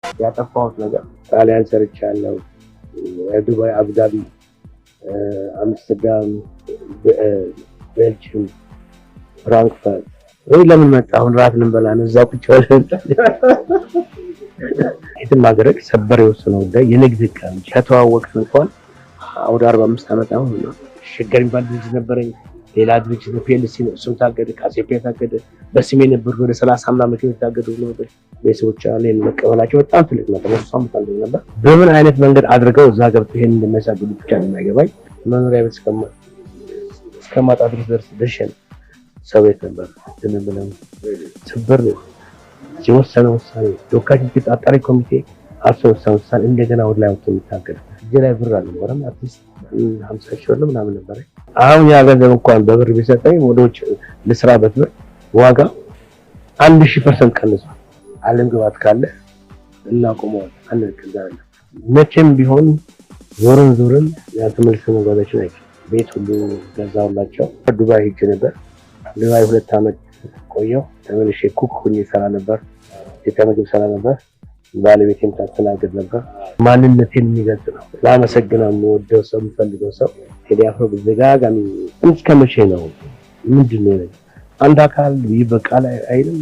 ያጠፋሁት ነገር ጣሊያን ሰርቻለሁ፣ ዱባይ፣ አቡዳቢ፣ አምስተርዳም፣ ቤልጅየም፣ ፍራንክፈርት። ወይ ለምን መጣ? አሁን ራት ልንበላ ነው እዛው ቁጭ ብለን የትም ሀገር ሰበር የወሰነው ጉዳይ የንግድ ዕቃ ከተዋወቅን እንኳን ወደ 45 ዓመት አሁን ነው። ሸገር የሚባል ድርጅት ነበረኝ። ሌላ ድርጅት ፒኤልሲ ነው፣ እሱም ታገደ። ካሴፔ ታገደ። በስሜ ነበር ወደ 30 ምናምን መኪኖች ታገዱ ነበር። ቤተሰቦች እኔን መቀበላቸው በጣም ትልቅ ነበር። እሷም በጣም ትልቅ ነበር። በምን አይነት መንገድ አድርገው እዛ ገብተው ይሄን እንደሚያሳግዱ ብቻ ነው የማይገባኝ። መኖሪያ ቤት እስከማጣ ድረስ ደርሼ ሰው ቤት ነበር። ዝም ብለን ስብር የወሰነ ውሳኔ ዶካችን አጣሪ ኮሚቴ አልወሰነ ውሳኔ እንደገና ወደ ላይ ወጥቶ የሚታገድ እጄ ላይ ብር አልነበረም። አትሊስት 50 ሺህ ብር ምናምን ነበር። አሁን ያ ገንዘብ እንኳን በብር ቢሰጠኝ ወደ ውጭ ልስራበት ብር ዋጋ 1000% ቀንሷል። ዓለም ግባት ካለ እናቆመዋለን። አንከዛለ መቼም ቢሆን ዞርን ያተመልሰ መጓዛችን አይችልም። ቤት ሁሉ ገዛውላቸው። ዱባይ ሄጄ ነበር። ዱባይ 2 ዓመት ቆየሁ። ተመልሼ ኩክ ሆኜ ሰራ ነበር። ኢትዮጵያ ምግብ ሰራ ነበር። ባለቤቴም ታስተናግድ ነበር። ማንነቴን የሚገልጽ ነው። ላመሰግነው የምወደው ሰው የምፈልገው ሰው ቴዲ አፍሮ በዘጋጋሚ እስከ መቼ ነው ምንድነው አንድ አካል ይበቃል አይልም።